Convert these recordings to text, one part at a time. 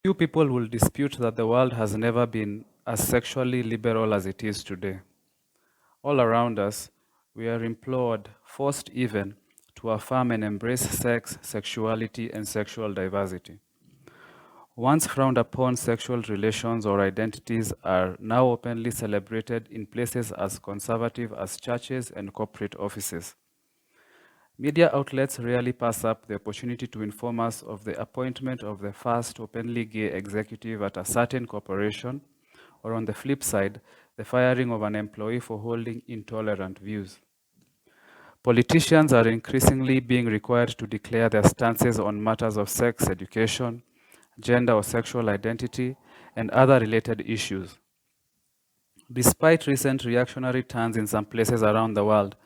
Few people will dispute that the world has never been as sexually liberal as it is today. All around us, we are implored, forced even, to affirm and embrace sex, sexuality, and sexual diversity. Once frowned upon sexual relations or identities are now openly celebrated in places as conservative as churches and corporate offices. Media outlets rarely pass up the opportunity to inform us of the appointment of the first openly gay executive at a certain corporation, or on the flip side, the firing of an employee for holding intolerant views. Politicians are increasingly being required to declare their stances on matters of sex education, gender or sexual identity, and other related issues. Despite recent reactionary turns in some places around the world,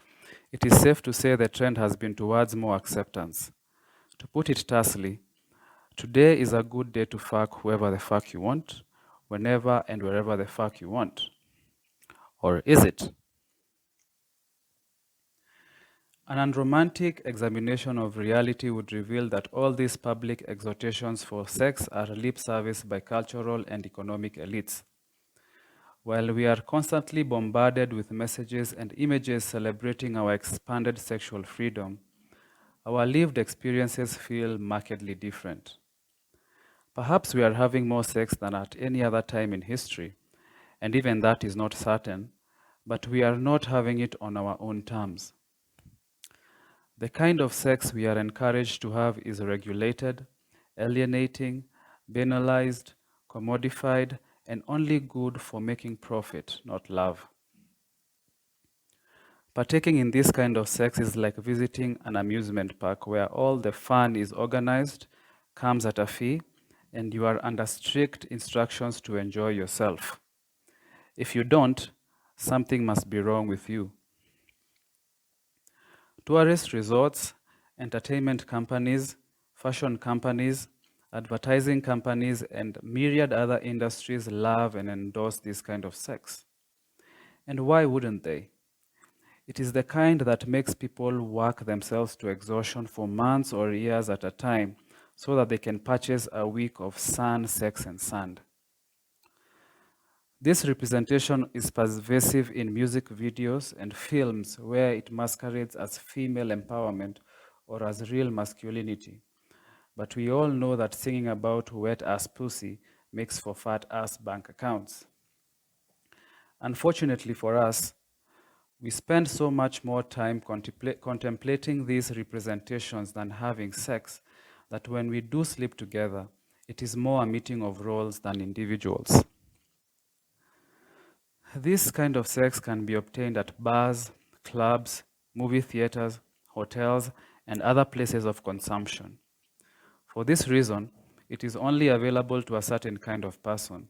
it is safe to say the trend has been towards more acceptance. To put it tersely, today is a good day to fuck whoever the fuck you want, whenever and wherever the fuck you want. Or is it? An unromantic examination of reality would reveal that all these public exhortations for sex are lip service by cultural and economic elites. While we are constantly bombarded with messages and images celebrating our expanded sexual freedom, our lived experiences feel markedly different. Perhaps we are having more sex than at any other time in history, and even that is not certain, but we are not having it on our own terms. The kind of sex we are encouraged to have is regulated, alienating, banalized, commodified, and only good for making profit, not love. Partaking in this kind of sex is like visiting an amusement park where all the fun is organized, comes at a fee, and you are under strict instructions to enjoy yourself. If you don't, something must be wrong with you. Tourist resorts, entertainment companies, fashion companies, advertising companies, and myriad other industries love and endorse this kind of sex. And why wouldn't they? It is the kind that makes people work themselves to exhaustion for months or years at a time so that they can purchase a week of sun, sex, and sand. This representation is pervasive in music videos and films where it masquerades as female empowerment or as real masculinity. But we all know that singing about wet ass pussy makes for fat ass bank accounts. Unfortunately for us, we spend so much more time contemplating these representations than having sex that when we do sleep together, it is more a meeting of roles than individuals. This kind of sex can be obtained at bars, clubs, movie theaters, hotels, and other places of consumption. For this reason, it is only available to a certain kind of person,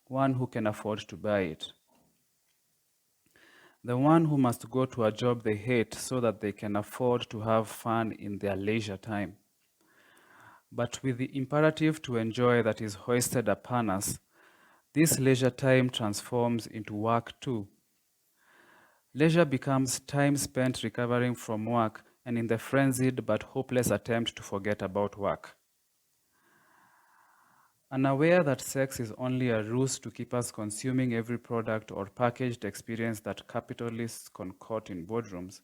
one who can afford to buy it. The one who must go to a job they hate so that they can afford to have fun in their leisure time. But with the imperative to enjoy that is hoisted upon us, this leisure time transforms into work too. Leisure becomes time spent recovering from work and in the frenzied but hopeless attempt to forget about work. Unaware that sex is only a ruse to keep us consuming every product or packaged experience that capitalists concoct in boardrooms,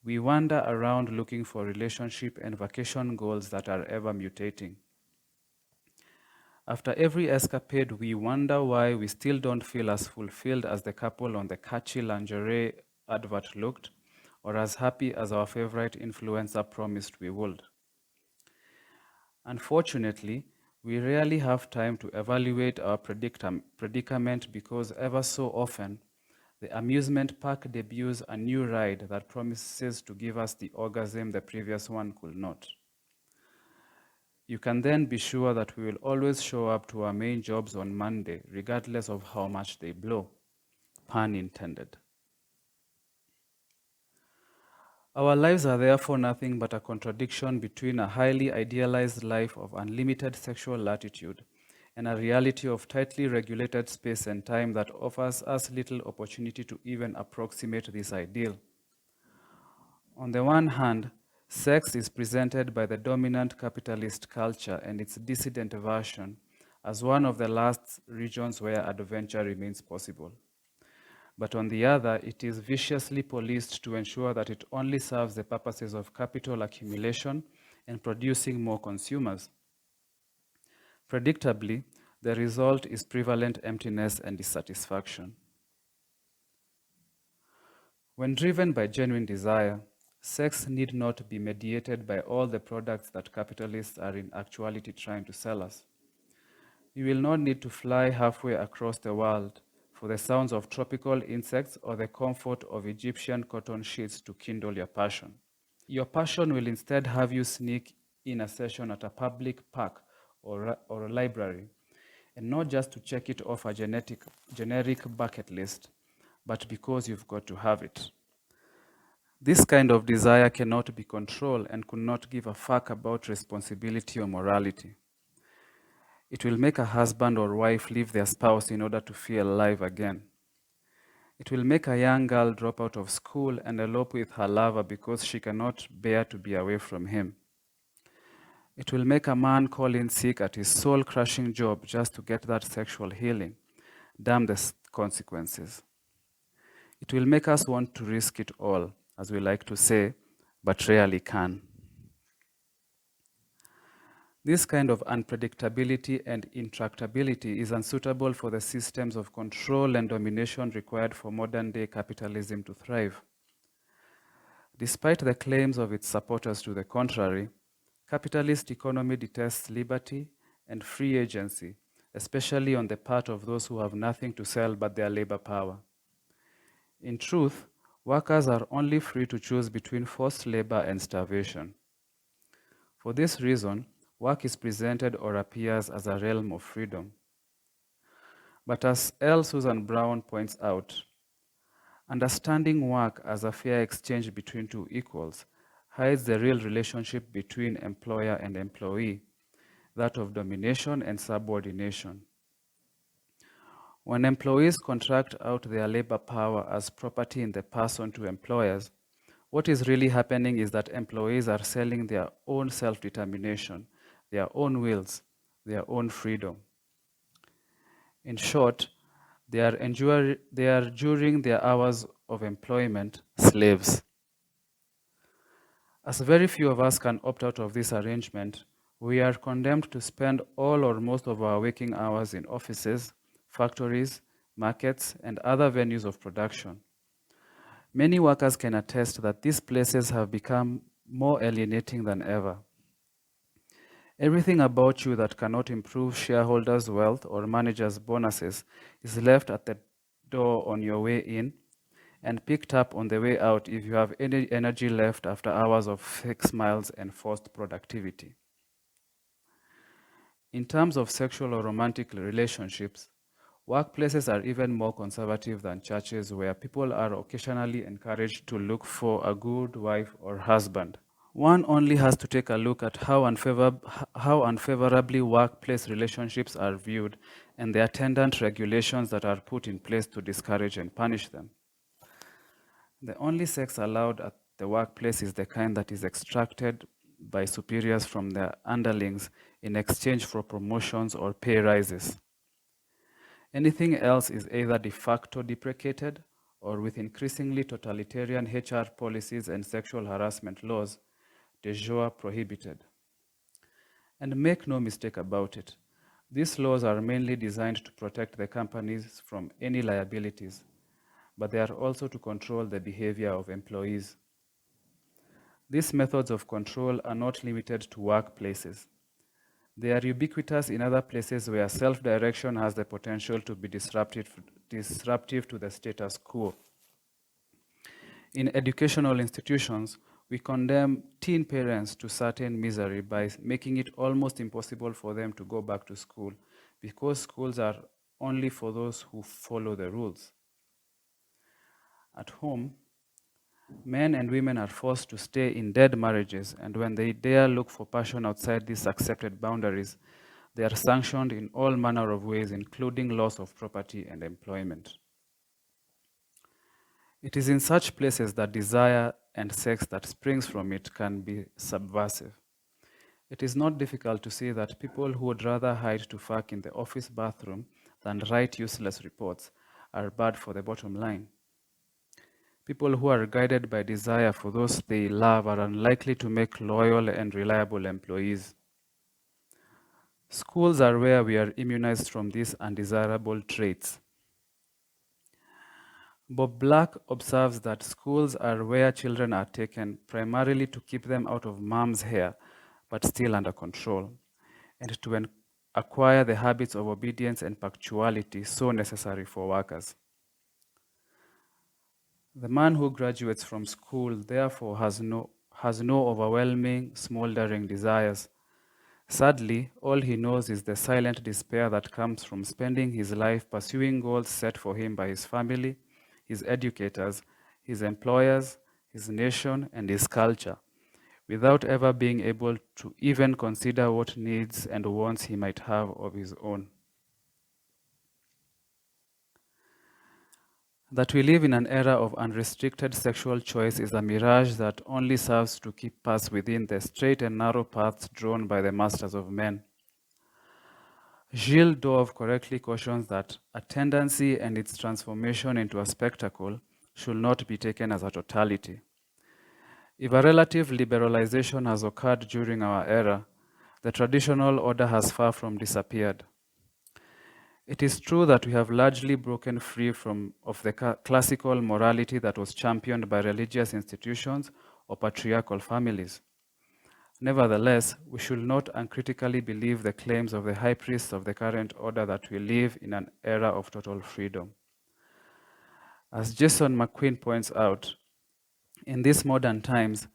we wander around looking for relationship and vacation goals that are ever mutating. After every escapade, we wonder why we still don't feel as fulfilled as the couple on the catchy lingerie advert looked, or as happy as our favorite influencer promised we would. Unfortunately, we rarely have time to evaluate our predicament because ever so often, the amusement park debuts a new ride that promises to give us the orgasm the previous one could not. You can then be sure that we will always show up to our main jobs on Monday, regardless of how much they blow. Pun intended. Our lives are therefore nothing but a contradiction between a highly idealized life of unlimited sexual latitude and a reality of tightly regulated space and time that offers us little opportunity to even approximate this ideal. On the one hand, sex is presented by the dominant capitalist culture and its dissident version as one of the last regions where adventure remains possible. But on the other, it is viciously policed to ensure that it only serves the purposes of capital accumulation and producing more consumers. Predictably, the result is prevalent emptiness and dissatisfaction. When driven by genuine desire, sex need not be mediated by all the products that capitalists are in actuality trying to sell us. You will not need to fly halfway across the world for the sounds of tropical insects or the comfort of Egyptian cotton sheets to kindle your passion. Your passion will instead have you sneak in a session at a public park or a library, and not just to check it off a generic bucket list, but because you've got to have it. This kind of desire cannot be controlled and could not give a fuck about responsibility or morality. It will make a husband or wife leave their spouse in order to feel alive again. It will make a young girl drop out of school and elope with her lover because she cannot bear to be away from him. It will make a man call in sick at his soul-crushing job just to get that sexual healing. Damn the consequences. It will make us want to risk it all, as we like to say, but rarely can. This kind of unpredictability and intractability is unsuitable for the systems of control and domination required for modern-day capitalism to thrive. Despite the claims of its supporters to the contrary, capitalist economy detests liberty and free agency, especially on the part of those who have nothing to sell but their labor power. In truth, workers are only free to choose between forced labor and starvation. For this reason, work is presented or appears as a realm of freedom. But as L. Susan Brown points out, understanding work as a fair exchange between two equals hides the real relationship between employer and employee, that of domination and subordination. When employees contract out their labor power as property in the person to employers, what is really happening is that employees are selling their own self-determination, their own wills, their own freedom. In short, they are during their hours of employment slaves. As very few of us can opt out of this arrangement, we are condemned to spend all or most of our waking hours in offices, factories, markets, and other venues of production. Many workers can attest that these places have become more alienating than ever. Everything about you that cannot improve shareholders' wealth or managers' bonuses is left at the door on your way in and picked up on the way out if you have any energy left after hours of fake smiles and forced productivity. In terms of sexual or romantic relationships, workplaces are even more conservative than churches, where people are occasionally encouraged to look for a good wife or husband. One only has to take a look at how unfavorably workplace relationships are viewed and the attendant regulations that are put in place to discourage and punish them. The only sex allowed at the workplace is the kind that is extracted by superiors from their underlings in exchange for promotions or pay rises. Anything else is either de facto deprecated or, with increasingly totalitarian HR policies and sexual harassment laws, de jure prohibited. And make no mistake about it, these laws are mainly designed to protect the companies from any liabilities, but they are also to control the behavior of employees. These methods of control are not limited to workplaces. They are ubiquitous in other places where self-direction has the potential to be disruptive to the status quo. In educational institutions, we condemn teen parents to certain misery by making it almost impossible for them to go back to school, because schools are only for those who follow the rules. At home, men and women are forced to stay in dead marriages, and when they dare look for passion outside these accepted boundaries, they are sanctioned in all manner of ways, including loss of property and employment. It is in such places that desire and sex that springs from it can be subversive. It is not difficult to see that people who would rather hide to fuck in the office bathroom than write useless reports are bad for the bottom line. People who are guided by desire for those they love are unlikely to make loyal and reliable employees. Schools are where we are immunized from these undesirable traits. Bob Black observes that schools are where children are taken primarily to keep them out of mom's hair, but still under control, and to acquire the habits of obedience and punctuality so necessary for workers. The man who graduates from school, therefore, has no overwhelming, smoldering desires. Sadly, all he knows is the silent despair that comes from spending his life pursuing goals set for him by his family, his educators, his employers, his nation, and his culture, without ever being able to even consider what needs and wants he might have of his own. That we live in an era of unrestricted sexual choice is a mirage that only serves to keep us within the straight and narrow paths drawn by the masters of men. Gilles Dove correctly cautions that a tendency and its transformation into a spectacle should not be taken as a totality. If a relative liberalization has occurred during our era, the traditional order has far from disappeared. It is true that we have largely broken free of the classical morality that was championed by religious institutions or patriarchal families. Nevertheless, we should not uncritically believe the claims of the high priests of the current order that we live in an era of total freedom. As Jason McQueen points out, in these modern times,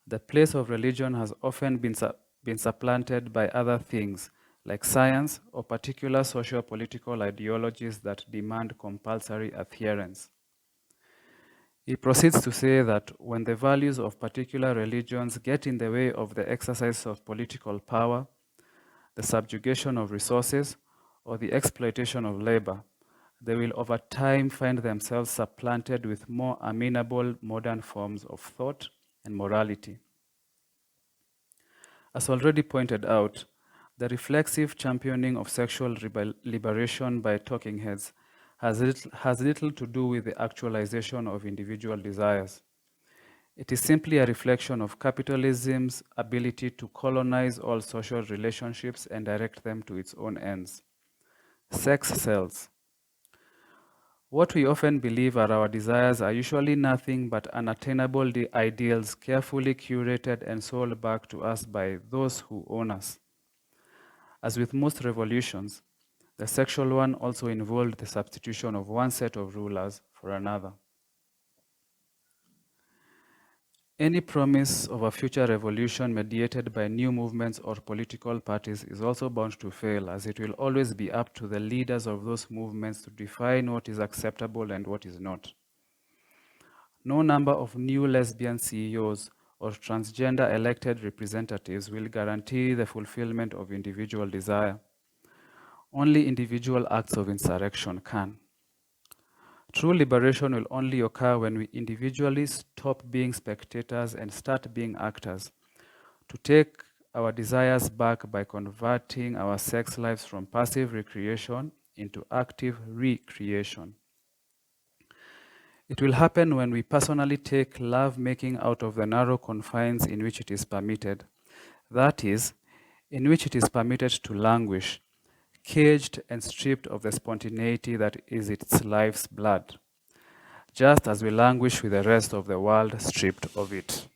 the place of religion has often been supplanted by other things like science or particular socio-political ideologies that demand compulsory adherence. He proceeds to say that when the values of particular religions get in the way of the exercise of political power, the subjugation of resources, or the exploitation of labor, they will over time find themselves supplanted with more amenable modern forms of thought and morality. As already pointed out, the reflexive championing of sexual liberation by talking heads has little to do with the actualization of individual desires. It is simply a reflection of capitalism's ability to colonize all social relationships and direct them to its own ends. Sex sells. What we often believe are our desires are usually nothing but unattainable ideals carefully curated and sold back to us by those who own us. As with most revolutions, the sexual one also involved the substitution of one set of rulers for another. Any promise of a future revolution mediated by new movements or political parties is also bound to fail, as it will always be up to the leaders of those movements to define what is acceptable and what is not. No number of new lesbian CEOs or transgender elected representatives will guarantee the fulfillment of individual desire. Only individual acts of insurrection can. True liberation will only occur when we individually stop being spectators and start being actors, to take our desires back by converting our sex lives from passive recreation into active recreation. It will happen when we personally take love-making out of the narrow confines in which it is permitted. That is, in which it is permitted to languish, caged and stripped of the spontaneity that is its life's blood, just as we languish with the rest of the world stripped of it.